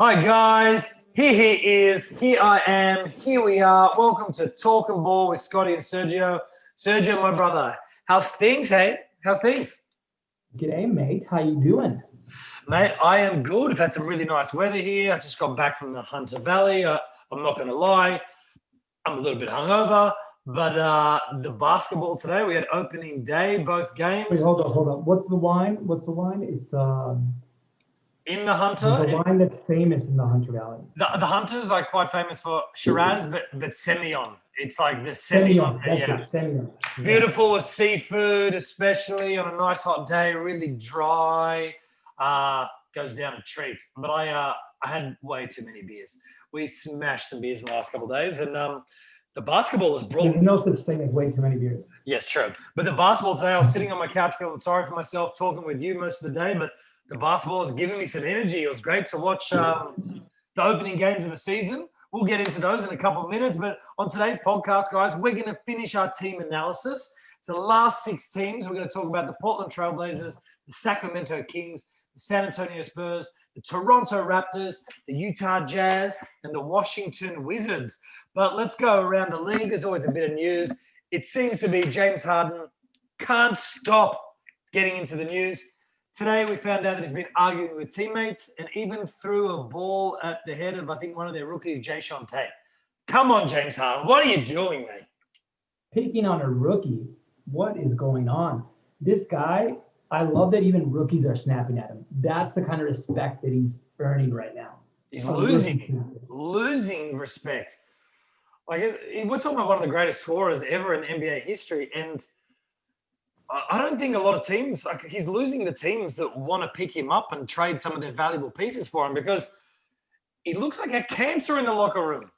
Hi guys, here he is, here I am, here we are. Welcome to Talking Ball with Scotty and Sergio. Sergio, my brother, how's things, hey? How's things? G'day, mate. How you doing? Mate, I am good. We've had some really nice weather here. I just got back from the Hunter Valley. I'm not going to lie, I'm a little bit hungover, but the basketball today, we had opening day, both Wait, games hold up. What's the wine? What's the wine? It's in the there's a Hunter. wine that's famous in the Hunter Valley. The Hunter's like quite famous for Shiraz, but Semillon. It's like the Semillon. Semillon. That's Yeah. it. Semillon. Yeah. Beautiful with seafood, especially on a nice hot day, really dry. Goes down a treat. But I had way too many beers. We smashed some beers in the last couple of days, and the basketball has brought. There's no such thing as way too many beers. Yes, true. But the basketball today, I was sitting on my couch feeling sorry for myself, talking with you most of the day, but the basketball has given me some energy. It was great to watch the opening games of the season. We'll get into those in a couple of minutes. But on today's podcast, guys, we're going to finish our team analysis. It's the last 6 teams. We're going to talk about the Portland Trailblazers, the Sacramento Kings, the San Antonio Spurs, the Toronto Raptors, the Utah Jazz, and the Washington Wizards. But let's go around the league. There's always a bit of news. It seems to be James Harden can't stop getting into the news. Today, we found out that he's been arguing with teammates and even threw a ball at the head of, I think, one of their rookies, Jayshawn Tate. Come on, James Harden. What are you doing, mate? Picking on a rookie. What is going on? This guy, I love that even rookies are snapping at him. That's the kind of respect that he's earning right now. He's losing respect. Like, we're talking about one of the greatest scorers ever in NBA history, and I don't think a lot of teams, like, he's losing the teams that want to pick him up and trade some of their valuable pieces for him because he looks like a cancer in the locker room.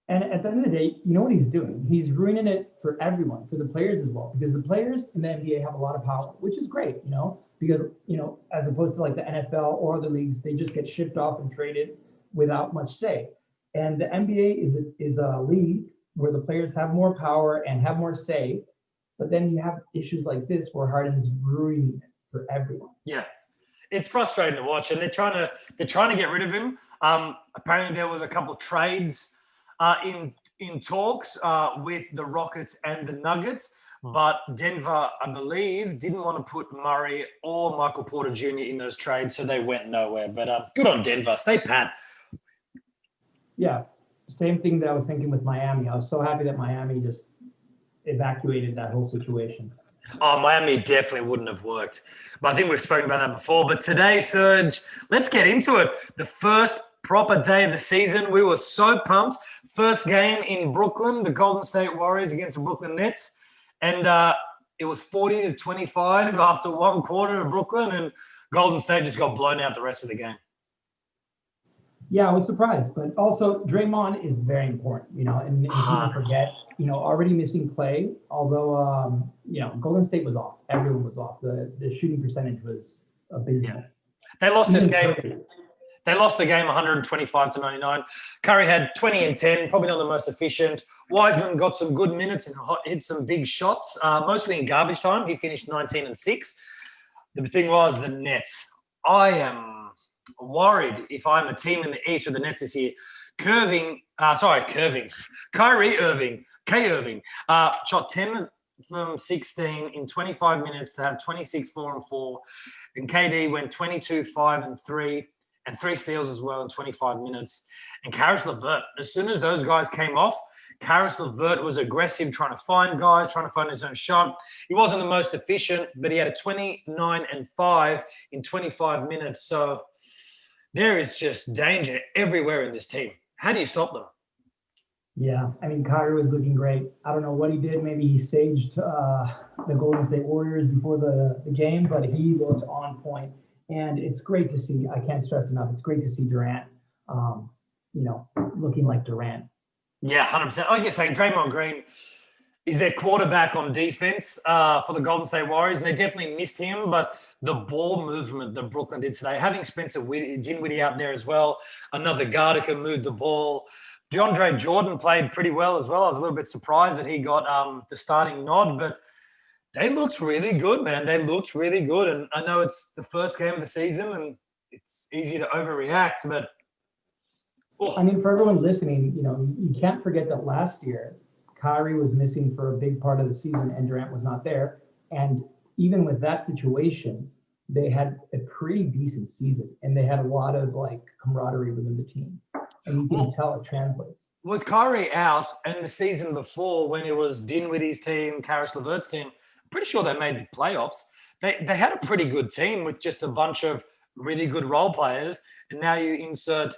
And at the end of the day, you know what he's doing? He's ruining it for everyone, for the players as well, because the players in the NBA have a lot of power, which is great, because, as opposed to like the NFL or other leagues, they just get shipped off and traded without much say. And the NBA is a league where the players have more power and have more say. But then you have issues like this where Harden's ruining it for everyone. Yeah, it's frustrating to watch, and they're trying to get rid of him. Apparently, there was a couple of trades in talks with the Rockets and the Nuggets, but Denver, I believe, didn't want to put Murray or Michael Porter Jr. in those trades, so they went nowhere. But good on Denver. Stay pat. Yeah, same thing that I was thinking with Miami. I was so happy that Miami just evacuated that whole situation. Oh, Miami definitely wouldn't have worked. But I think we've spoken about that before. But today, Serge, let's get into it. The first proper day of the season. We were so pumped. First game in Brooklyn, the Golden State Warriors against the Brooklyn Nets. And it was 40-25 after one quarter of Brooklyn, and Golden State just got blown out the rest of the game. Yeah, I was surprised, but also Draymond is very important, and people forget, already missing play, although, Golden State was off. Everyone was off. The shooting percentage was abysmal. Yeah. They lost this game. They lost the game 125-99. Curry had 20 and 10, probably not the most efficient. Wiseman got some good minutes and hit some big shots, mostly in garbage time. He finished 19 and 6. The thing was the Nets. I am worried if I'm a team in the East with the Nets this year. Kyrie Irving, shot 10 from 16 in 25 minutes to have 26, 4 and 4. And KD went 22, 5 and 3, and 3 steals as well in 25 minutes. And Karis LeVert, as soon as those guys came off, Karis LeVert was aggressive, trying to find guys, trying to find his own shot. He wasn't the most efficient, but he had a 29 and 5 in 25 minutes. So there is just danger everywhere in this team. How do you stop them? Yeah, Kyrie was looking great. I don't know what he did. Maybe he saged the Golden State Warriors before the game, but he looked on point. And it's great to see. I can't stress enough. It's great to see Durant, looking like Durant. Yeah, 100%. Like you're saying, Draymond Green is their quarterback on defense for the Golden State Warriors, and they definitely missed him. But the ball movement that Brooklyn did today, having Spencer Dinwiddie out there as well, another guard who can move the ball. DeAndre Jordan played pretty well as well. I was a little bit surprised that he got the starting nod, but they looked really good, man. They looked really good. And I know it's the first game of the season and it's easy to overreact, but I mean, for everyone listening, you can't forget that last year, Kyrie was missing for a big part of the season and Durant was not there. And even with that situation, they had a pretty decent season and they had a lot of like camaraderie within the team. And you can tell it translates. With Kyrie out and the season before when it was Dinwiddie's team, Karis LeVert's team, I'm pretty sure they made the playoffs. They had a pretty good team with just a bunch of really good role players. And now you insert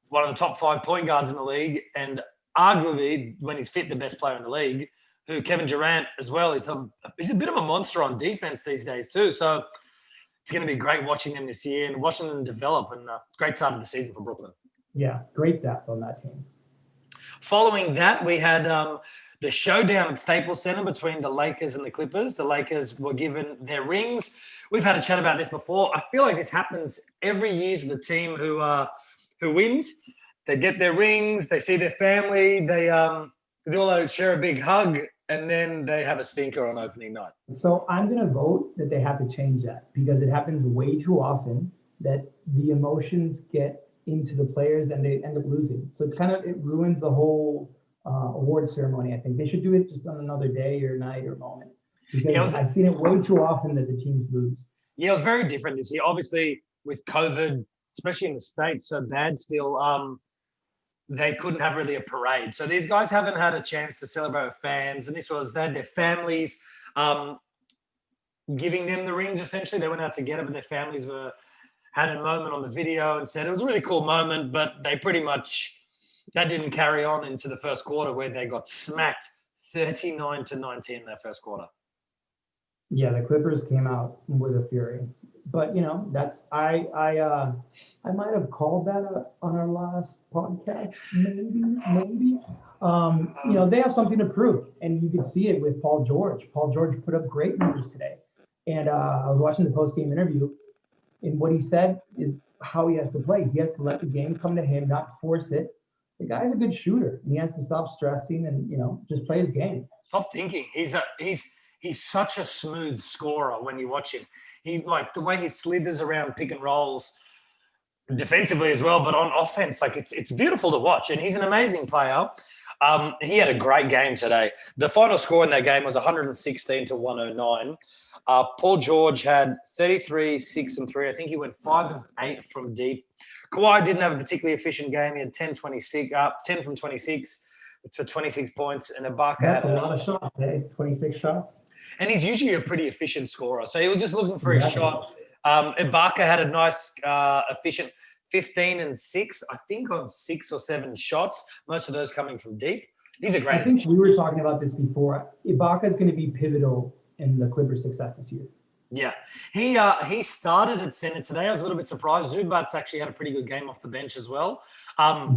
one of the top 5 point guards in the league and arguably, when he's fit, the best player in the league, who Kevin Durant as well is he's a bit of a monster on defense these days too. So it's going to be great watching them this year and watching them develop. And great start of the season for Brooklyn. Yeah, great depth on that team. Following that, we had the showdown at Staples Center between the Lakers and the Clippers. The Lakers were given their rings. We've had a chat about this before. I feel like this happens every year for the team who wins. They get their rings, they see their family, they all share a big hug, and then they have a stinker on opening night. So I'm going to vote that they have to change that because it happens way too often that the emotions get into the players and they end up losing. So it ruins the whole award ceremony. I think they should do it just on another day or night or moment because I've seen it way too often that the teams lose. Yeah, it was very different this year. Obviously, with COVID, especially in the States, so bad still, they couldn't have really a parade. So these guys haven't had a chance to celebrate with fans. And they had their families giving them the rings, essentially. They went out to get it, but their families had a moment on the video and said it was a really cool moment, but they pretty much, that didn't carry on into the first quarter where they got smacked 39-19 in that first quarter. Yeah, the Clippers came out with a fury. But that's I might have called that on our last podcast, maybe. They have something to prove, and you could see it with Paul George. Paul George put up great numbers today, and I was watching the post-game interview, and what he said is how he has to play. He has to let the game come to him, not force it. The guy's a good shooter, and he has to stop stressing and just play his game. Stop thinking. He's such a smooth scorer when you watch him. He the way he slithers around pick and rolls defensively as well, but on offense, it's beautiful to watch. And he's an amazing player. He had a great game today. The final score in that game was 116-109. Paul George had 33, 6 and 3. I think he went 5 of 8 from deep. Kawhi didn't have a particularly efficient game. He had 10 from 26 for 26 points. And Ibaka had a lot of shots, 26 shots. And he's usually a pretty efficient scorer. So he was just looking for his shot. Ibaka had a nice, efficient 15 and 6, I think on 6 or 7 shots, most of those coming from deep. He's a great. I think we were talking about this before. Ibaka is going to be pivotal in the Clippers' success this year. Yeah. He started at center today. I was a little bit surprised. Zubats actually had a pretty good game off the bench as well.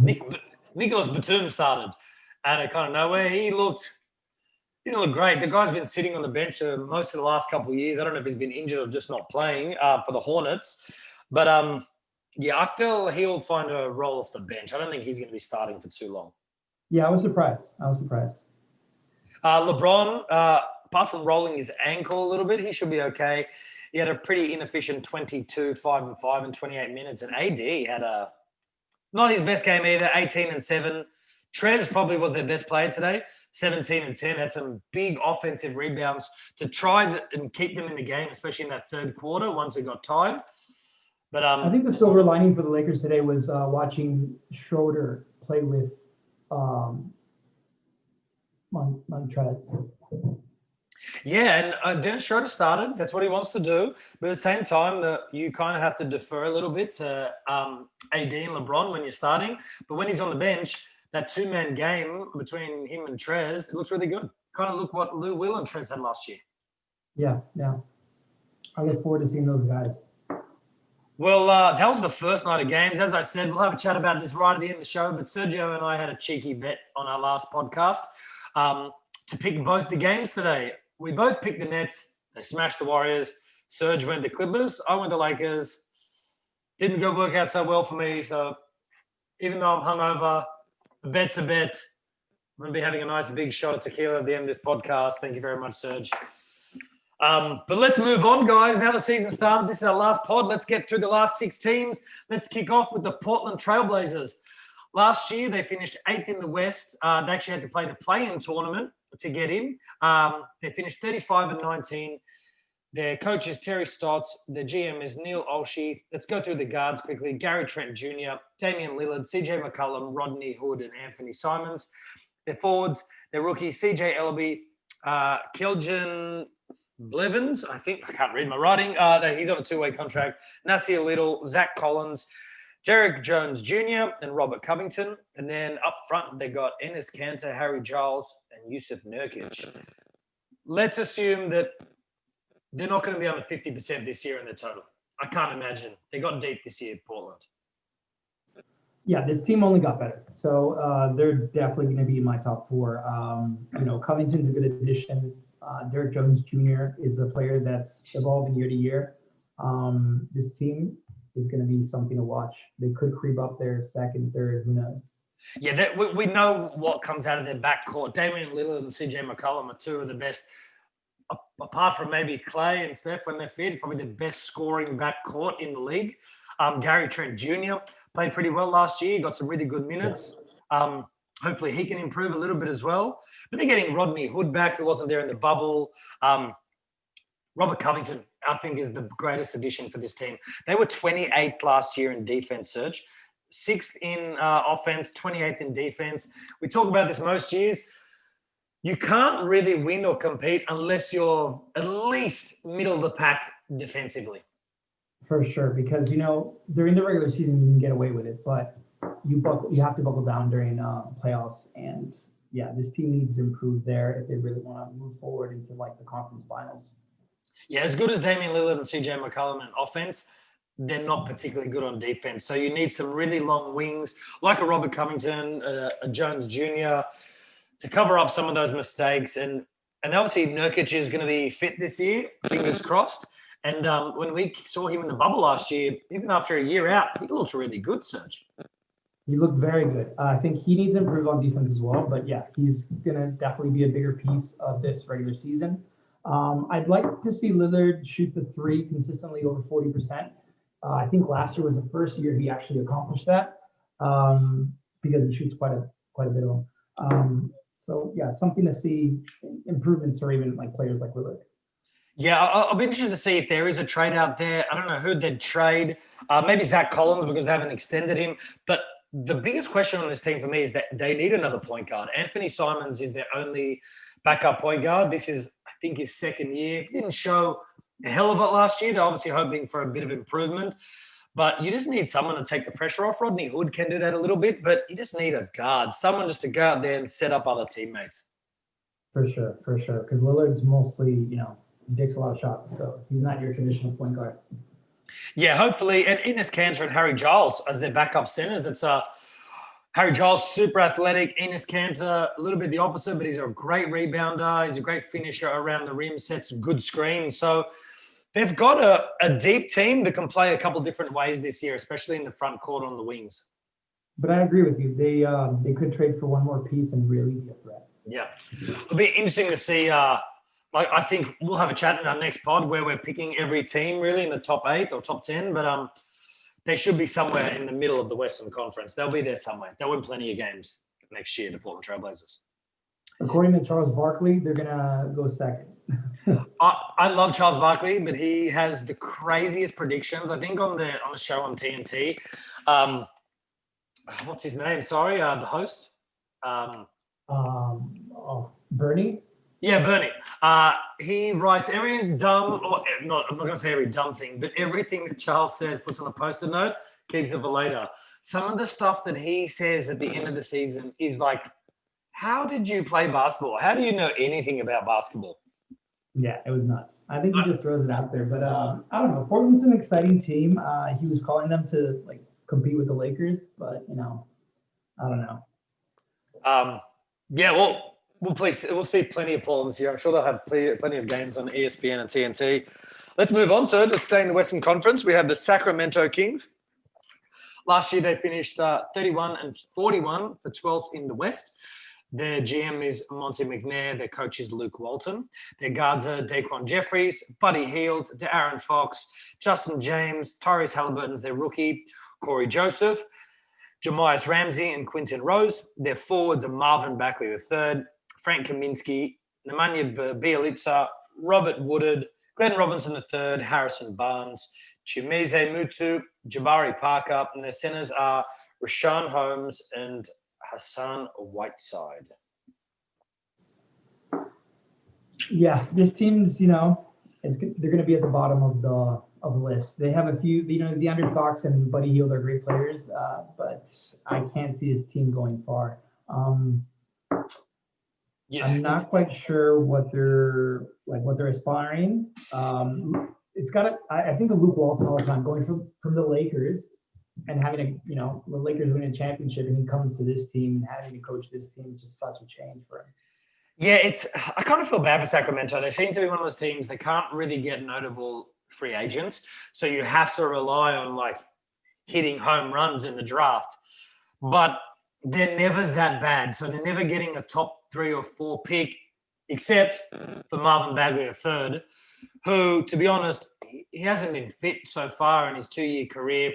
Nicholas Batum started out of kind of nowhere. He looked great. The guy's been sitting on the bench for most of the last couple of years. I don't know if he's been injured or just not playing for the Hornets. But, I feel he'll find a role off the bench. I don't think he's going to be starting for too long. Yeah, I was surprised. LeBron, apart from rolling his ankle a little bit, he should be okay. He had a pretty inefficient 22, 5 and 5 in 28 minutes. And AD had not his best game either, 18 and 7. Trez probably was their best player today. 17 and 10, had some big offensive rebounds to try and keep them in the game, especially in that third quarter once it got tied. But I think the silver lining for the Lakers today was watching Schroeder play with Montrez. Yeah, and Dennis Schroeder started. That's what he wants to do. But at the same time, you kind of have to defer a little bit to AD and LeBron when you're starting. But when he's on the bench, that two-man game between him and Trez, it looks really good. Kind of look what Lou Will and Trez had last year. Yeah. I look forward to seeing those guys. Well, that was the first night of games. As I said, we'll have a chat about this right at the end of the show, but Sergio and I had a cheeky bet on our last podcast to pick both the games today. We both picked the Nets. They smashed the Warriors. Serge went to Clippers. I went to Lakers. Didn't go work out so well for me, so even though I'm hungover, the bet's a bet. I'm going to be having a nice big shot of tequila at the end of this podcast. Thank you very much, Serge. But let's move on, guys. Now the season started. This is our last pod. Let's get through the last 6 teams. Let's kick off with the Portland Trailblazers. Last year, they finished 8th in the West. They actually had to play the play-in tournament to get in. They finished 35-19. Their coach is Terry Stotts. Their GM is Neil Olshey. Let's go through the guards quickly. Gary Trent Jr., Damian Lillard, CJ McCollum, Rodney Hood, and Anthony Simons. Their forwards, their rookie, CJ Ellaby, Keldon Blevins, I can't read my writing. He's on a 2-way contract. Nasir Little, Zach Collins, Derek Jones Jr., and Robert Covington. And then up front, they got Enes Kanter, Harry Giles, and Yusuf Nurkic. Let's assume that they're not going to be under 50% this year in the total. I can't imagine. They got deep this year, Portland. Yeah, this team only got better. So they're definitely going to be in my top 4. Covington's a good addition. Derek Jones Jr. is a player that's evolving year to year. This team is going to be something to watch. They could creep up there second, third, who knows? Yeah, we know what comes out of their backcourt. Damian Lillard and CJ McCollum are 2 of the best, apart from maybe Clay and Steph when they're fit, probably the best scoring backcourt in the league. Gary Trent Jr. played pretty well last year, got some really good minutes. Hopefully he can improve a little bit as well. But they're getting Rodney Hood back, who wasn't there in the bubble. Robert Covington, I think, is the greatest addition for this team. They were 28th last year in defense, Serge. 6th in offense, 28th in defense. We talk about this most years. You can't really win or compete unless you're at least middle of the pack defensively. For sure, because, during the regular season, you can get away with it, but you have to buckle down during playoffs. And, yeah, this team needs to improve there if they really want to move forward into, the conference finals. Yeah, as good as Damian Lillard and CJ McCollum in offense, they're not particularly good on defense. So you need some really long wings, like a Robert Covington, a Jones Jr., to cover up some of those mistakes. And obviously Nurkic is going to be fit this year, fingers crossed. And when we saw him in the bubble last year, even after a year out, he looked really good, Serge. He looked very good. I think he needs to improve on defense as well. But, yeah, he's going to definitely be a bigger piece of this regular season. I'd like to see Lillard shoot the 3 consistently over 40%. I think last year was the first year he actually accomplished that because he shoots quite a bit of them. So, yeah, something to see improvements or even players like Lillard. Yeah, I'll be interested to see if there is a trade out there. I don't know who they'd trade. Maybe Zach Collins because they haven't extended him. But the biggest question on this team for me is that they need another point guard. Anthony Simons is their only backup point guard. This is, I think, his 2nd year. He didn't show a hell of it last year. They're obviously hoping for a bit of improvement. But you just need someone to take the pressure off. Rodney Hood can do that a little bit, but you just need a guard, someone just to go out there and set up other teammates. For sure. Because Lillard's mostly, he takes a lot of shots, so he's not your traditional point guard. Yeah, hopefully. And Enes Kanter and Harry Giles as their backup centers. It's Harry Giles, super athletic. Enes Kanter, a little bit the opposite, but he's a great rebounder. He's a great finisher around the rim, sets good screens. So they've got a deep team that can play a couple different ways this year, especially in the front court on the wings. But I agree with you. They could trade for one more piece and really be a threat. Yeah. It'll be interesting to see. I think we'll have a chat in our next pod where we're picking every team really in the top 8 or top 10, but they should be somewhere in the middle of the Western Conference. They'll be there somewhere. They'll win plenty of games next year, the Portland Trailblazers. According to Charles Barkley, they're going to go second. I love Charles Barkley, but he has the craziest predictions. I think on the show on TNT, what's his name? Sorry, the host. Bernie? Yeah, Bernie. He writes every dumb, or not, I'm not going to say every dumb thing, but everything that Charles says, puts on a post-it note, keeps it for later. Some of the stuff that he says at the end of the season is like, how did you play basketball? How do you know anything about basketball? Yeah, it was nuts. I think he just throws it out there. But I don't know. Portland's an exciting team. He was calling them to compete with the Lakers, but I don't know. Yeah, well, we'll see plenty of Portland this year. I'm sure they'll have plenty of games on ESPN and TNT. Let's move on, Serge. Let's stay in the Western Conference. We have the Sacramento Kings. Last year, they finished 31-41 for 12th in the West. Their GM is Monty McNair. Their coach is Luke Walton. Their guards are Daquan Jeffries, Buddy Hield, De'Aaron Fox, Justin James, Tyrese Halliburton's their rookie, Corey Joseph, Jamias Ramsey, and Quinton Rose. Their forwards are Marvin Bagley III, Frank Kaminsky, Nemanja Bjelica, Robert Woodard, Glenn Robinson III, Harrison Barnes, Chimezie Mutu, Jabari Parker, and their centers are Rashawn Holmes and Hassan Whiteside. Yeah, this team's, they're going to be at the bottom of the list. They have a few, DeAndre Fox and Buddy Hield are great players, but I can't see this team going far. I'm not quite sure what they're aspiring. I think of Luke Walton all the time, going from the Lakers and having the Lakers winning a championship, and he comes to this team and having to coach this team is just such a change for him. Yeah, I kind of feel bad for Sacramento. They seem to be one of those teams, they can't really get notable free agents. So you have to rely on hitting home runs in the draft. But they're never that bad. So they're never getting a top 3 or 4 pick, except for Marvin Bagley III, who, to be honest, he hasn't been fit so far in his 2-year career.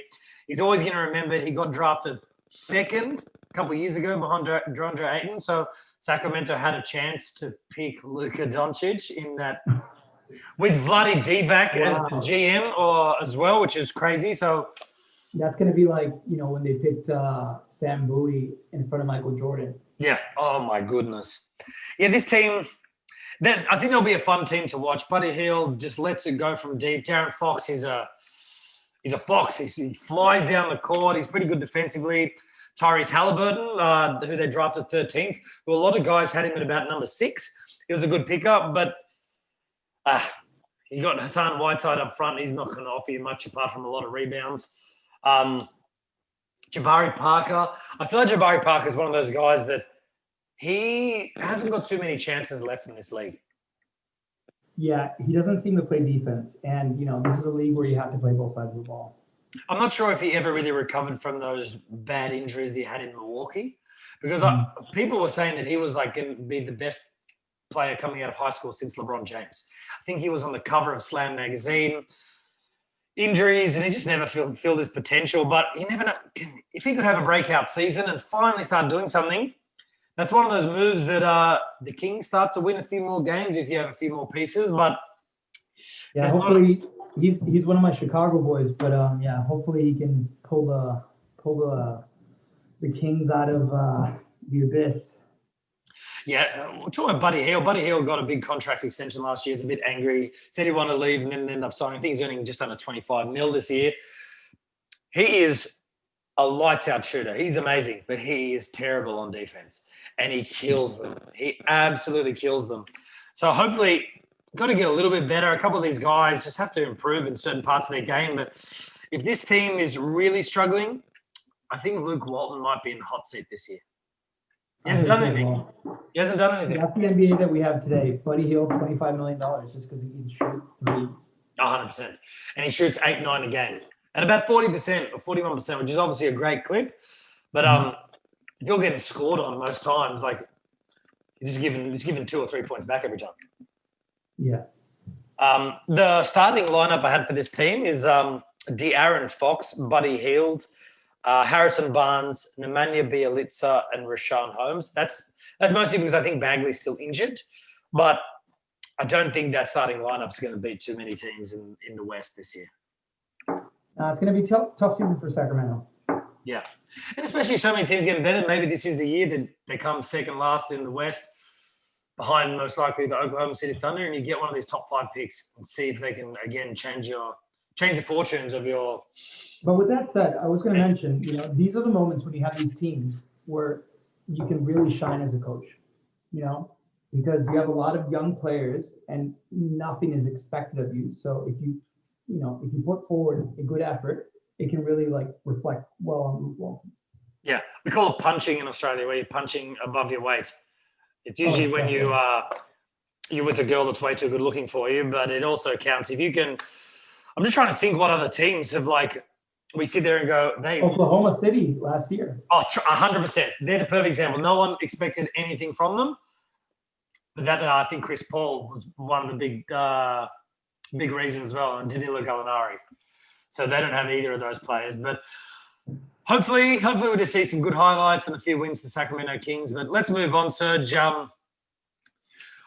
He's always going to remember he got drafted second a couple of years ago behind DeAndre Ayton. So Sacramento had a chance to pick Luka Doncic in that with Vlade Divac as the GM as well, which is crazy. So that's going to be like, when they picked Sam Bowie in front of Michael Jordan. Yeah. Oh, my goodness. Yeah, this team, I think they'll be a fun team to watch. Buddy Hield just lets it go from deep. De'Aaron Fox, he's a fox. He flies down the court. He's pretty good defensively. Tyrese Halliburton, who they drafted 13th, who a lot of guys had him at about number 6. He was a good pickup, but you got Hassan Whiteside up front. He's not going to offer you much apart from a lot of rebounds. Jabari Parker. I feel like Jabari Parker is one of those guys that he hasn't got too many chances left in this league. Yeah, he doesn't seem to play defense. And, this is a league where you have to play both sides of the ball. I'm not sure if he ever really recovered from those bad injuries that he had in Milwaukee, because people were saying that he was going to be the best player coming out of high school since LeBron James. I think he was on the cover of Slam magazine. Injuries, and he just never filled his potential. But you never know. If he could have a breakout season and finally start doing something, that's one of those moves that the Kings start to win a few more games if you have a few more pieces. But yeah, hopefully he's one of my Chicago boys. But hopefully he can pull the Kings out of the abyss. Yeah, we're talking about Buddy Hield. Buddy Hield got a big contract extension last year. He's a bit angry. Said he wanted to leave and then ended up signing. I think he's earning just under $25 million this year. He is a lights-out shooter. He's amazing, but he is terrible on defense, and he kills them. He absolutely kills them. So hopefully, got to get a little bit better. A couple of these guys just have to improve in certain parts of their game. But if this team is really struggling, I think Luke Walton might be in the hot seat this year. He hasn't done anything. That's the NBA that we have today. Buddy Hield, $25 million just because he can shoot threes. 100%. And he shoots 8-9 a game. At about 40% or 41%, which is obviously a great clip. But if you're getting scored on most times, you're just giving 2 or 3 points back every time. Yeah. The starting lineup I had for this team is De'Aaron Fox, Buddy Hield, Harrison Barnes, Nemanja Bjelica, and Rashawn Holmes. That's mostly because I think Bagley's still injured, but I don't think that starting lineup is going to beat too many teams in the West this year. It's going to be tough season for Sacramento. Yeah, and especially so many teams getting better. Maybe this is the year that they come second last in the West, behind most likely the Oklahoma City Thunder, and you get one of these top 5 picks and see if they can again change the fortunes of your. But with that said, I was going to mention, these are the moments when you have these teams where you can really shine as a coach, because you have a lot of young players and nothing is expected of you. So if you put forward a good effort, it can really reflect well on Luke Walton. Yeah, we call it punching in Australia, where you're punching above your weight. It's usually when you're with a girl that's way too good looking for you, but it also counts if you can. I'm just trying to think what other teams have we sit there and go, Oklahoma City last year. 100%. They're the perfect example. No one expected anything from them. But that I think Chris Paul was one of the big reasons as well, and Danilo Gallinari. So they don't have either of those players. But hopefully we'll just see some good highlights and a few wins to the Sacramento Kings. But let's move on, Serge.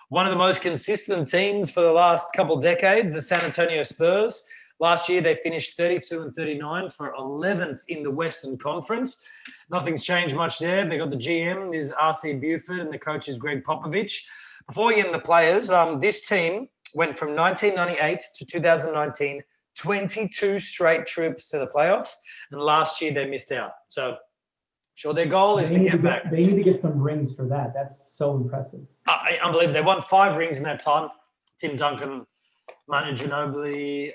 One of the most consistent teams for the last couple decades, the San Antonio Spurs. Last year, they finished 32-39 for 11th in the Western Conference. Nothing's changed much there. They got the GM is R.C. Buford and the coach is Greg Popovich. Before we get into the players, this team went from 1998 to 2019, 22 straight trips to the playoffs, and last year they missed out. So, sure, their goal is to get back. They need to get some rings for that. That's so impressive. Unbelievable. They won 5 rings in that time. Tim Duncan, Manu Ginobili,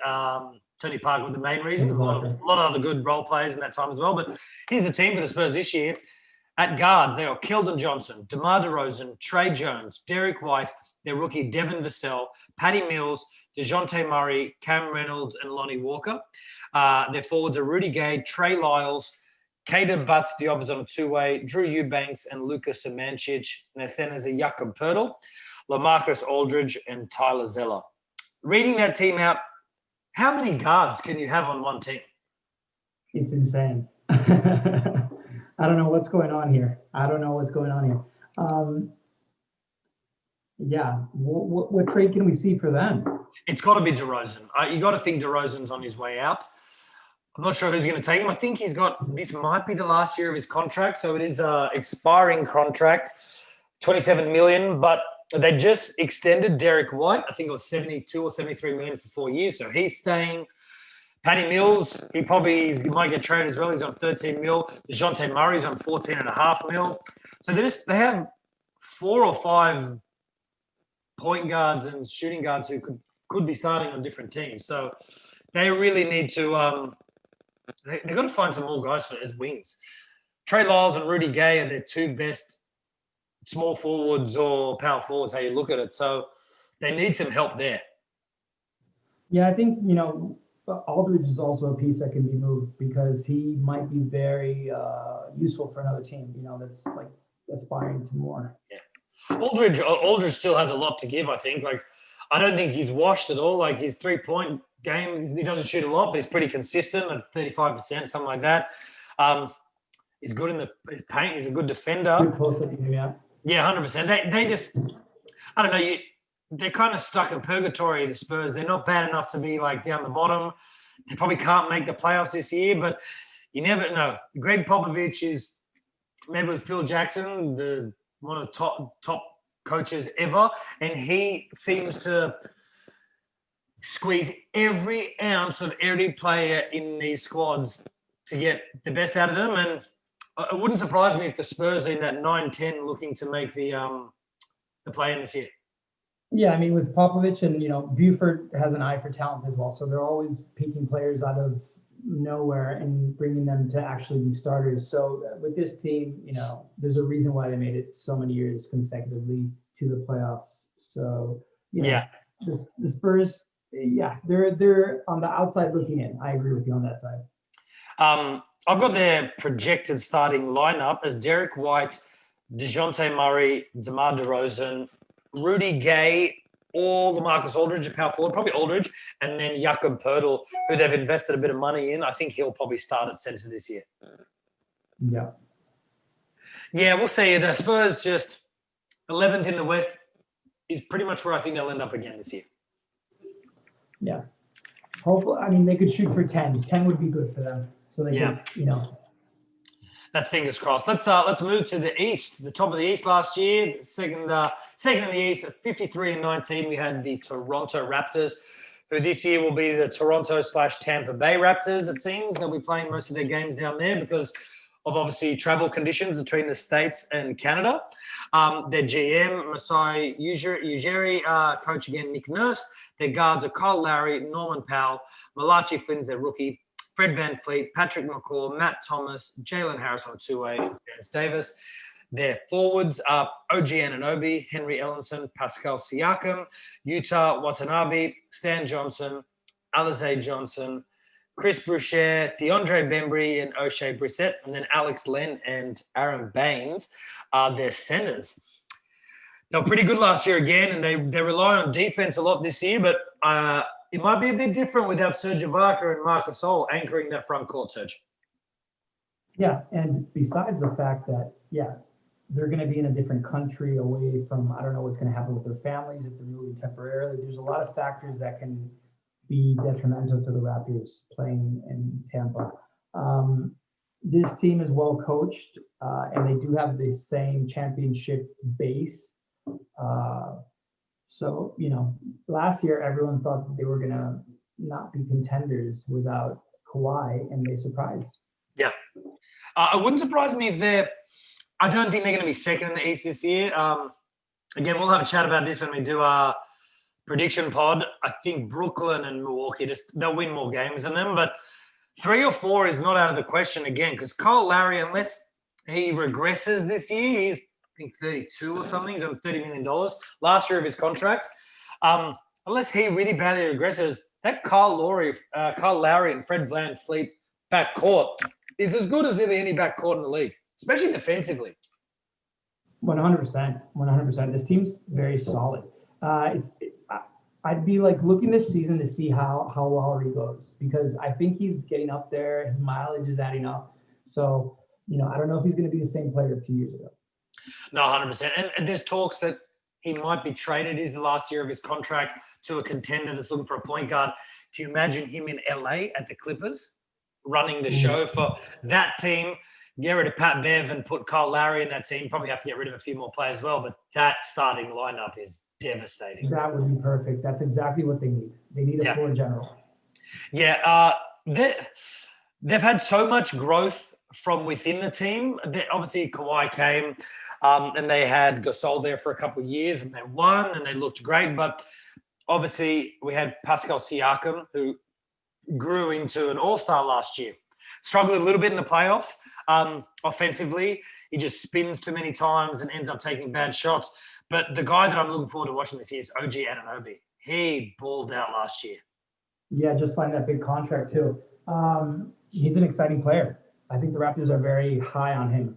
Tony Parker were the main reasons. A lot of other good role players in that time as well. But here's the team for the Spurs this year. At guards, they are Keldon Johnson, DeMar DeRozan, Trey Jones, Derek White, their rookie Devin Vassell, Patty Mills, DeJounte Murray, Cam Reynolds, and Lonnie Walker. Their forwards are Rudy Gay, Trey Lyles, Kader Butts Diop is on a two-way, Drew Eubanks, and Lucas Samancic. And their centers are Jakob Poeltl, LaMarcus Aldridge, and Tyler Zeller. Reading that team out, how many guards can you have on one team? It's insane. I don't know what's going on here. What trade can we see for them? It's got to be DeRozan. You got to think DeRozan's on his way out. I'm not sure who's going to take him. I think this might be the last year of his contract, so it is an expiring contract, $27 million, but they just extended Derek White. I think it was $72 or $73 million for 4 years, so he's staying. Patty Mills, he might get traded as well. He's on $13 million. DeJounte Murray's on $14.5 million. So they have 4 or 5 point guards and shooting guards who could be starting on different teams. So they really need to they've got to find some more guys as wings. Trey Lyles and Rudy Gay are their 2 best small forwards or power forwards, how you look at it. So they need some help there. Yeah, I think, Aldridge is also a piece that can be moved because he might be very useful for another team, that's like aspiring to more. Yeah. Aldridge still has a lot to give, I think. Like, I don't think he's washed at all. Like, his 3-point game, he doesn't shoot a lot, but he's pretty consistent at 35%, something like that. He's good in the paint. He's a good defender. Good post-up game, yeah. Yeah, 100%. They just, I don't know, they're kind of stuck in purgatory, the Spurs. They're not bad enough to be, like, down the bottom. They probably can't make the playoffs this year, but you never know. Greg Popovich is, maybe with Phil Jackson, one of the top coaches ever, and he seems to squeeze every ounce of every player in these squads to get the best out of them. And it wouldn't surprise me if the Spurs are in that 9-10 looking to make the play-in this year. Yeah, I mean, with Popovich and, Buford has an eye for talent as well. So they're always picking players out of nowhere and bringing them to actually be starters. So with this team, there's a reason why they made it so many years consecutively to the playoffs. So, the Spurs, they're on the outside looking in. I agree with you on that side. I've got their projected starting lineup as Derek White, DeJounte Murray, DeMar DeRozan, Rudy Gay, or LaMarcus Aldridge, a power forward, probably Aldridge, and then Jakob Poeltl, who they've invested a bit of money in. I think he'll probably start at center this year. Yeah. Yeah, we'll see. The Spurs just 11th in the West is pretty much where I think they'll end up again this year. Yeah. Hopefully, I mean, they could shoot for 10. 10 would be good for them. So they could, That's fingers crossed. Let's move to the East. The top of the East last year, second in the East at 53-19. We had the Toronto Raptors, who this year will be the Toronto/Tampa Bay Raptors. It seems they'll be playing most of their games down there because of obviously travel conditions between the States and Canada. Their GM Masai Ujiri, coach again Nick Nurse. Their guards are Kyle Lowry, Norman Powell, Malachi Flynn's their rookie, Fred VanVleet, Patrick McCaw, Matt Thomas, Jalen Harris on a two-way, Terrence Davis. Their forwards are OG Anunoby, Henry Ellenson, Pascal Siakam, Yuta Watanabe, Stan Johnson, Alize Johnson, Chris Boucher, DeAndre Bembry, and O'Shea Brissett, and then Alex Len and Aaron Baines are their centers. They were pretty good last year again, and they rely on defense a lot this year, but it might be a bit different without Serge Ibaka and Marc Gasol anchoring that front court, Serge. Yeah, and besides the fact that, they're going to be in a different country away from, I don't know what's going to happen with their families if they're moving temporarily. There's a lot of factors that can be detrimental to the Raptors playing in Tampa. This team is well coached, and they do have the same championship base. So, last year everyone thought that they were going to not be contenders without Kawhi, and they surprised. Yeah. It wouldn't surprise me if I don't think they're going to be second in the East this year. Again, we'll have a chat about this when we do our prediction pod. I think Brooklyn and Milwaukee, they'll win more games than them, but 3 or 4 is not out of the question again, because Kyle Lowry, unless he regresses this year, he's, I think, 32 or something. He's on $30 million last year of his contract. Unless he really badly regresses, that Kyle Lowry and Fred VanVleet backcourt is as good as nearly any backcourt in the league, especially defensively. 100%. This team's very solid. I'd be like looking this season to see how Lowry goes, because I think he's getting up there. His mileage is adding up. So, I don't know if he's going to be the same player 2 years ago. No, 100%. And there's talks that he might be traded. Is the last year of his contract to a contender that's looking for a point guard. Can you imagine him in LA at the Clippers running the show for that team? Get rid of Pat Bev and put Kyle Lowry in that team. Probably have to get rid of a few more players as well, but that starting lineup is devastating. That would be perfect. That's exactly what they need. They need a floor general. Yeah, they've had so much growth from within the team. Obviously, Kawhi came, and they had Gasol there for a couple of years, and they won, and they looked great. But obviously, we had Pascal Siakam, who grew into an all-star last year. Struggled a little bit in the playoffs. Offensively, he just spins too many times and ends up taking bad shots. But the guy that I'm looking forward to watching this year is OG Anunoby. He balled out last year. Yeah, just signed that big contract too. He's an exciting player. I think the Raptors are very high on him.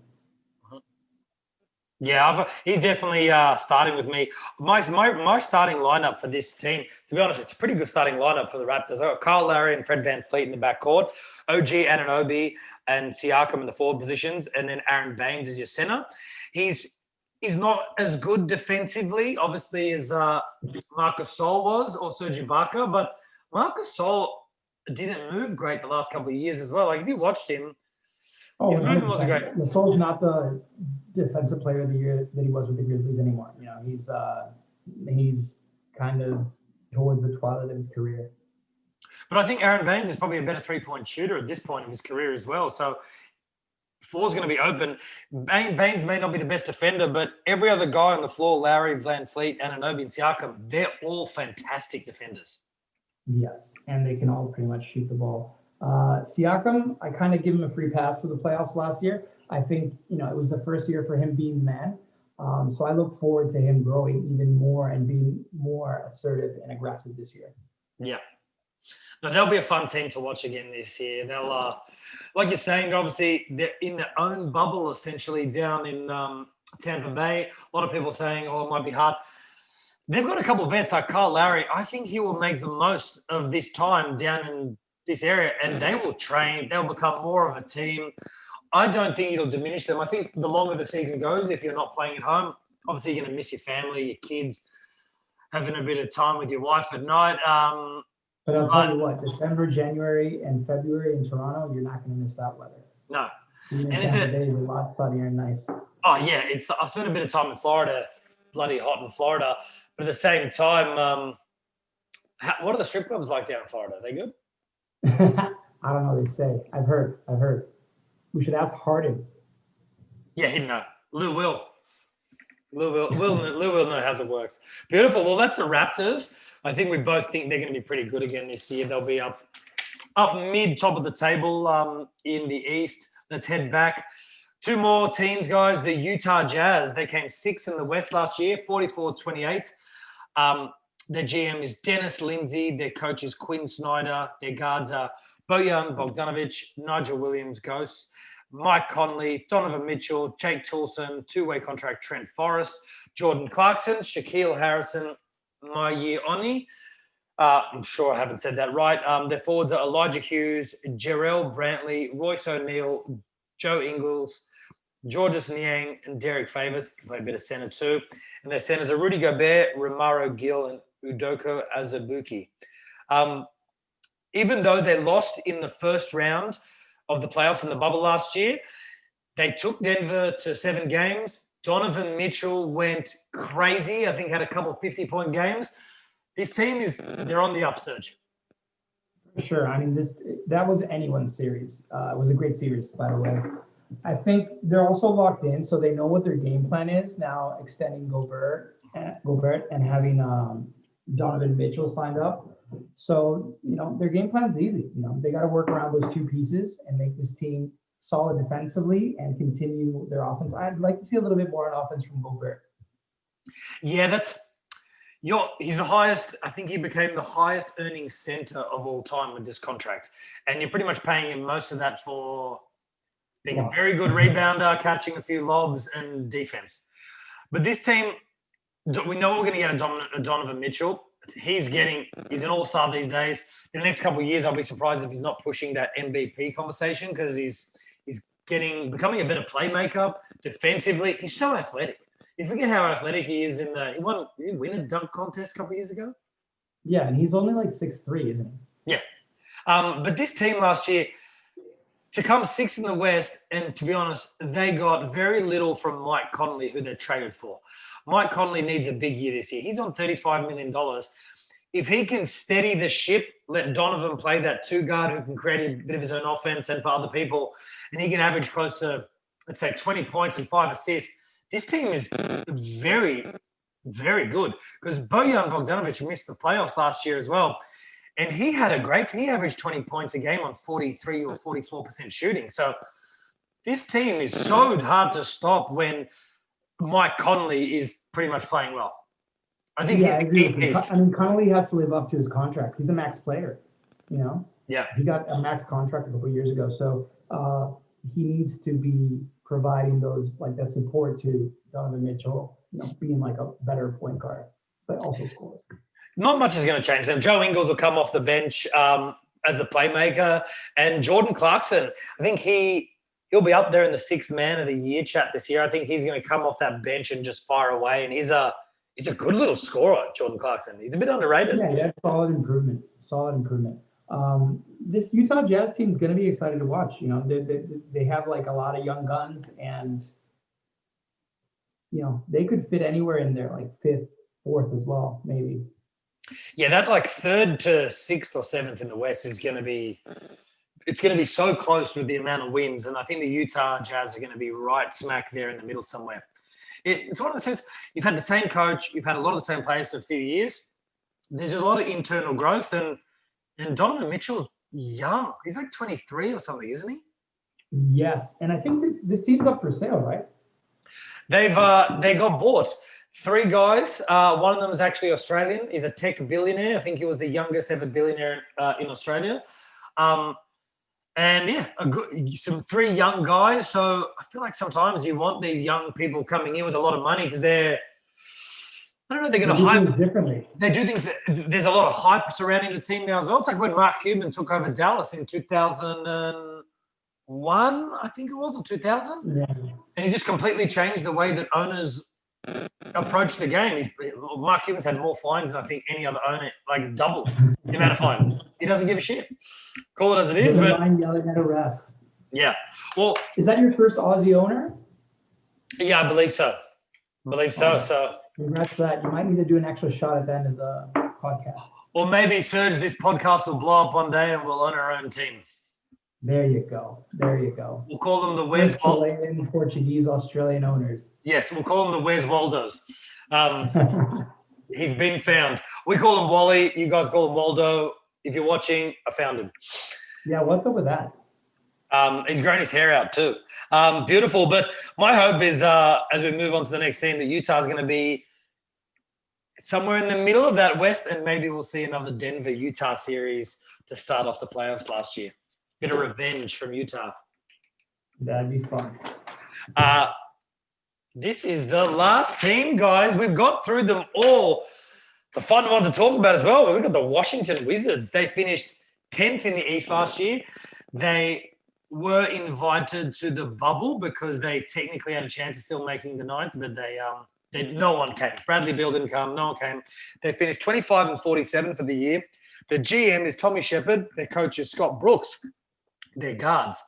Yeah, he's definitely starting with me. My starting lineup for this team, to be honest, it's a pretty good starting lineup for the Raptors. I've got Kyle Lowry and Fred VanVleet in the backcourt, OG Anunoby and Siakam in the forward positions, and then Aaron Baines is your center. He's not as good defensively, obviously, as Marc Gasol was or Serge Ibaka, but Marc Gasol didn't move great the last couple of years as well. Like, if you watched him, his movement wasn't great. Gasol's not the defensive player of the year that he was with the Grizzlies anymore. He's kind of towards the twilight of his career. But I think Aaron Baines is probably a better three-point shooter at this point of his career as well. So floor's going to be open. Baines may not be the best defender, but every other guy on the floor, Lowry, VanVleet, Anunoby, and Siakam, they're all fantastic defenders. Yes, and they can all pretty much shoot the ball. Siakam, I kind of give him a free pass for the playoffs last year. I think, it was the first year for him being the man. So I look forward to him growing even more and being more assertive and aggressive this year. Yeah. No, they'll be a fun team to watch again this year. They'll, like you're saying, obviously they're in their own bubble essentially down in Tampa Bay. A lot of people saying, it might be hard. They've got a couple of vets like Kyle Lowry. I think he will make the most of this time down in this area, and they will train. They'll become more of a team. I don't think it'll diminish them. I think the longer the season goes, if you're not playing at home, obviously you're going to miss your family, your kids, having a bit of time with your wife at night. But I'll tell you what, December, January, and February in Toronto, you're not going to miss that weather. No. Even and Tampa Bay is a lot sunnier and nice. Oh, yeah. I spent a bit of time in Florida. It's bloody hot in Florida. But at the same time, what are the strip clubs like down in Florida? Are they good? I don't know what they say. I've heard. We should ask Harden. Yeah, he'd know. Lou will know how it works. Beautiful. Well, that's the Raptors. I think we both think they're going to be pretty good again this year. They'll be up mid, top of the table in the East. Let's head back. 2 more teams, guys. The Utah Jazz. They came 6th in the West last year, 44-28. Their GM is Dennis Lindsay. Their coach is Quinn Snyder. Their guards are Bojan Bogdanovic, Nigel Williams, Ghosts, Mike Conley, Donovan Mitchell, Jake Toulson, two-way contract Trent Forrest, Jordan Clarkson, Shaquille Harrison, Mayi Oni. I'm sure I haven't said that right. Their forwards are Elijah Hughes, Jarrell Brantley, Royce O'Neal, Joe Ingles, Georges Niang, and Derek Favors. Play a bit of center too. And their centers are Rudy Gobert, Romaro Gill, and Udoko Azubuike. Even though they lost in the first round of the playoffs in the bubble last year, they took Denver to 7 games. Donovan Mitchell went crazy. I think had a couple of 50-point games. This team they're on the upsurge. For sure. I mean, that was anyone's series. It was a great series, by the way. I think they're also locked in, so they know what their game plan is now, extending Gobert and having Donovan Mitchell signed up. So, their game plan is easy. They got to work around those two pieces and make this team solid defensively and continue their offense. I'd like to see a little bit more on offense from Gobert. Yeah, he's the highest. I think he became the highest earning center of all time with this contract. And you're pretty much paying him most of that for being a very good rebounder, catching a few lobs, and defense. But this team, we know we're going to get a Donovan Mitchell. He's an all-star these days. In the next couple of years, I'll be surprised if he's not pushing that MVP conversation because he's becoming a better playmaker defensively. He's so athletic. You forget how athletic he is. Did he win a dunk contest a couple of years ago? Yeah, and he's only like 6'3", isn't he? Yeah. But this team last year, to come 6th in the West, and to be honest, they got very little from Mike Conley, who they traded for. Mike Conley needs a big year this year. He's on $35 million. If he can steady the ship, let Donovan play that two guard who can create a bit of his own offense and for other people, and he can average close to, let's say, 20 points and 5 assists, this team is very, very good because Bojan Bogdanovic missed the playoffs last year as well. And he averaged 20 points a game on 43 or 44% shooting. So this team is so hard to stop when Mike Conley is pretty much playing well. I think he's the key piece. I mean, Conley has to live up to his contract. He's a max player, Yeah. He got a max contract a couple of years ago. So he needs to be providing that support to Donovan Mitchell, being like a better point guard, but also score. Not much is going to change them. Joe Ingles will come off the bench as the playmaker. And Jordan Clarkson, I think he'll be up there in the 6th man of the year chat this year. I think he's going to come off that bench and just fire away. And he's a good little scorer, Jordan Clarkson. He's a bit underrated. Yeah, solid improvement. This Utah Jazz team is going to be excited to watch. They have like a lot of young guns, and they could fit anywhere in there, like 5th, 4th as well, maybe. Yeah, that like 3rd to 6th or 7th in the West is going to be. It's going to be so close with the amount of wins, and I think the Utah Jazz are going to be right smack there in the middle somewhere. It's one of the things, you've had the same coach, you've had a lot of the same players for a few years. There's a lot of internal growth, and Donovan Mitchell's young. He's like 23 or something, isn't he? Yes, and I think this team's up for sale, right? They got bought. 3 guys. One of them is actually Australian. He's a tech billionaire. I think he was the youngest ever billionaire in Australia. And yeah, some 3 young guys. So I feel like sometimes you want these young people coming in with a lot of money because they're going to hype things differently. They do things. There's a lot of hype surrounding the team now as well. It's like when Mark Cuban took over Dallas in 2001, I think it was, or 2000. Yeah. And he just completely changed the way that owners approach the game. Mark Cuban's had more fines than I think any other owner, like double the amount of fines. He doesn't give a shit. Call it as it is. But yelling at a ref. Yeah. Well, is that your first Aussie owner? Yeah, I believe so. So congrats to that. You might need to do an extra shot at the end of the podcast. Or maybe, Serge, this podcast will blow up one day and we'll own our own team. There you go. We'll call them the Wes Chilean, Portuguese, Australian owners. Yes, we'll call them the Wes Waldos. He's been found. We call him Wally. You guys call him Waldo. If you're watching, I found him. Yeah, what's up with that? He's grown his hair out too. Beautiful. But my hope is, as we move on to the next team, that Utah is going to be somewhere in the middle of that West, and maybe we'll see another Denver-Utah series to start off the playoffs last year. Bit of revenge from Utah. That'd be fun. This is the last team, guys. We've got through them all. It's a fun one to talk about as well. We've got the Washington Wizards. They finished 10th in the East last year. They were invited to the bubble because they technically had a chance of still making the ninth, but no one came. Bradley Beal didn't come. No one came. They finished 25-47 for the year. The GM is Tommy Shepard. Their coach is Scott Brooks. Their guards,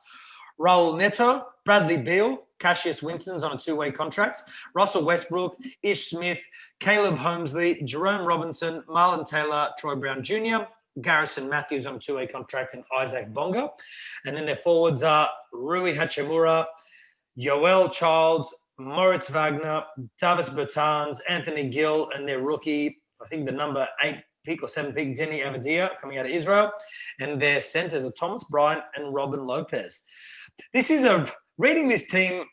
Raul Neto, Bradley Beal, Cassius Winston's on a two-way contract, Russell Westbrook, Ish Smith, Caleb Holmesley, Jerome Robinson, Marlon Taylor, Troy Brown Jr., Garrison Matthews on a two-way contract, and Isaac Bonga. And then their forwards are Rui Hachimura, Yoel Childs, Moritz Wagner, Davis Bertans, Anthony Gill, and their rookie, I think the number 8 pick or 7 pick, Denny Avadia, coming out of Israel. And their centers are Thomas Bryant and Robin Lopez. Reading this team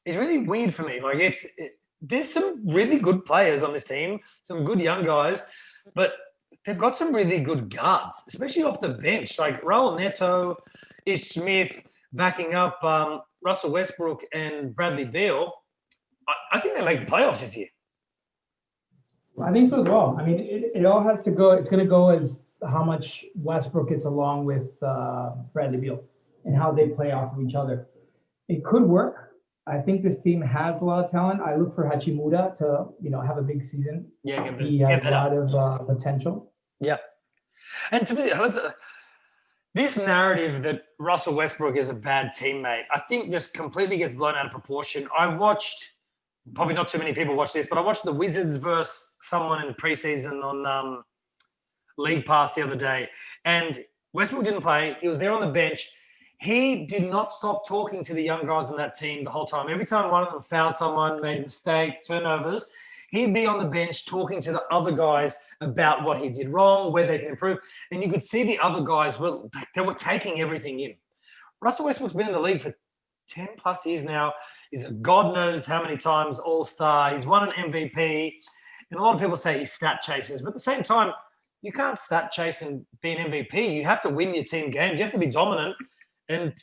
is really weird for me. Like there's some really good players on this team, some good young guys, but they've got some really good guards, especially off the bench. Like Raul Neto, Ish Smith, backing up Russell Westbrook and Bradley Beal. I think they make the playoffs this year. I think so as well. I mean, it all has to go. It's going to go as how much Westbrook gets along with Bradley Beal and how they play off of each other. It could work. I think this team has a lot of talent. I look for Hachimura to, have a big season. Yeah, he has a lot of potential. Yeah, and to me, this narrative that Russell Westbrook is a bad teammate, I think just completely gets blown out of proportion. I watched, probably not too many people watch this, but I watched the Wizards versus someone in preseason on League Pass the other day, and Westbrook didn't play. He was there on the bench. He did not stop talking to the young guys on that team the whole time. Every time one of them fouled someone, made a mistake, turnovers, he'd be on the bench talking to the other guys about what he did wrong, where they can improve. And you could see the other guys, they were taking everything in. Russell Westbrook's been in the league for 10 plus years now. He's a God knows how many times all-star. He's won an MVP. And a lot of people say he stat chases. But at the same time, you can't stat chase and be an MVP. You have to win your team games. You have to be dominant. And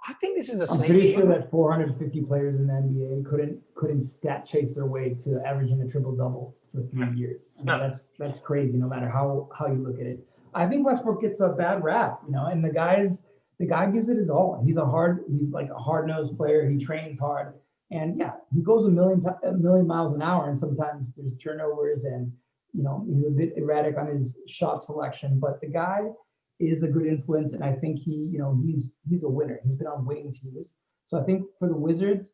I think this is a sneaky. I'm pretty sure that 450 players in the NBA couldn't stat chase their way to averaging a triple-double for 3 years. I mean, that's crazy no matter how you look at it. I think Westbrook gets a bad rap, and the guy gives it his all. He's like a hard-nosed player. He trains hard. And yeah, he goes a million miles an hour, and sometimes there's turnovers and he's a bit erratic on his shot selection, but the guy is a good influence, and I think he's a winner. He's been on winning teams, so I think for the Wizards,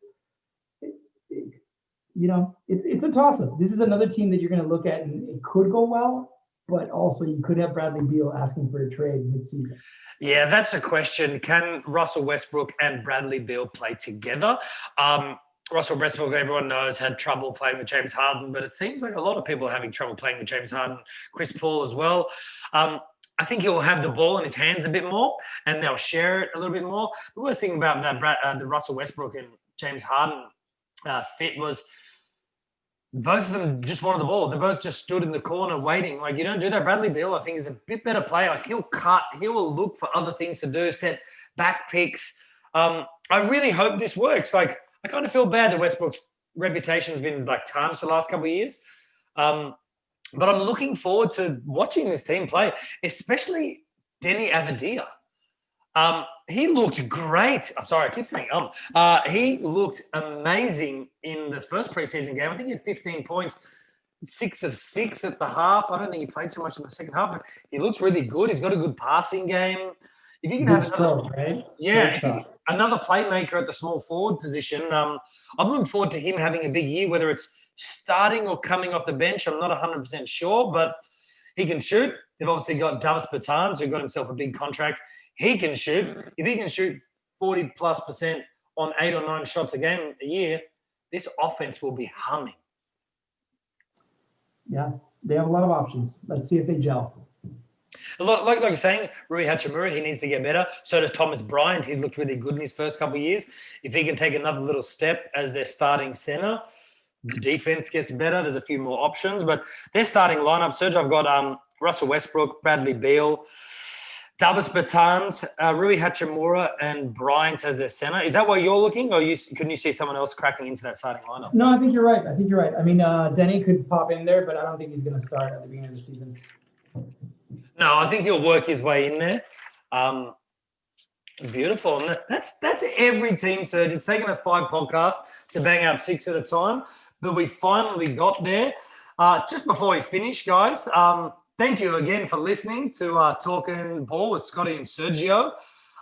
it's a toss-up. This is another team that you're going to look at, and it could go well, but also you could have Bradley Beal asking for a trade mid-season. Yeah, that's a question. Can Russell Westbrook and Bradley Beal play together? Russell Westbrook, everyone knows, had trouble playing with James Harden, but it seems like a lot of people are having trouble playing with James Harden, Chris Paul as well. I think he'll have the ball in his hands a bit more, and they'll share it a little bit more. The worst thing about that the Russell Westbrook and James Harden fit was both of them just wanted the ball. They both just stood in the corner waiting. Like, you don't do that. Bradley Beal, I think, is a bit better player. Like, he'll cut. He will look for other things to do, set back picks. I really hope this works. Like, I kind of feel bad that Westbrook's reputation has been tarnished the last couple of years. But I'm looking forward to watching this team play, especially Denny Avadia. He looked great. I'm sorry, I keep saying he looked amazing in the first preseason game. I think he had 15 points, 6 of 6 at the half. I don't think he played too much in the second half, but he looks really good. He's got a good passing game. If you can have another playmaker at the small forward position, I'm looking forward to him having a big year, whether it's starting or coming off the bench. I'm not 100% sure, but he can shoot. They've obviously got Davis Bertans, who got himself a big contract. He can shoot. If he can shoot 40+% on 8 or 9 shots a year, this offense will be humming. Yeah, they have a lot of options. Let's see if they gel. Like you're saying, Rui Hachimura, he needs to get better. So does Thomas Bryant. He's looked really good in his first couple of years. If he can take another little step as their starting center, the defense gets better. There's a few more options, but their starting lineup, Serge, I've got Russell Westbrook, Bradley Beal, Davis Bertans, Rui Hachimura, and Bryant as their center. Is that what you're looking, or can you see someone else cracking into that starting lineup? No, I think you're right. I mean, Denny could pop in there, but I don't think he's going to start at the beginning of the season. No, I think he'll work his way in there. Beautiful. And that's every team, Serge. It's taken us 5 podcasts to bang out 6 at a time, but we finally got there. Just before we finish, guys, thank you again for listening to Talking Ball with Scotty and Sergio.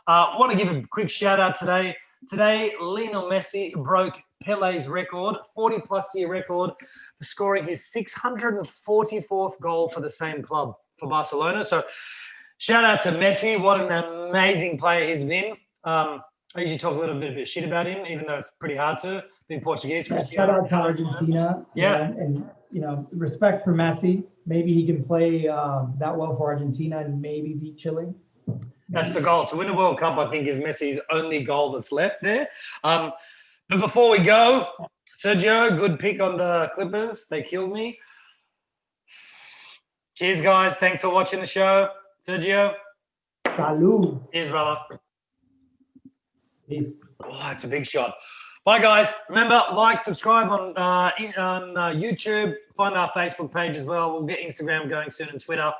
I want to give a quick shout out today. Today, Lionel Messi broke Pele's record, 40-plus year record, for scoring his 644th goal for the same club, for Barcelona. So shout out to Messi. What an amazing player he's been. I usually talk a little bit of shit about him, even though it's pretty hard to. Being Portuguese. Yeah, shout out to Argentina. Yeah. And respect for Messi. Maybe he can play that well for Argentina and maybe beat Chile. That's the goal. To win a World Cup, I think, is Messi's only goal that's left there. But before we go, Sergio, good pick on the Clippers. They killed me. Cheers, guys. Thanks for watching the show. Sergio. Salud. Cheers, brother. Peace. Oh, it's a big shot. Bye, guys. Remember, like, subscribe on YouTube. Find our Facebook page as well. We'll get Instagram going soon and Twitter.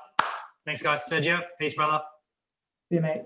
Thanks, guys. Sergio. Peace, brother. See you, mate.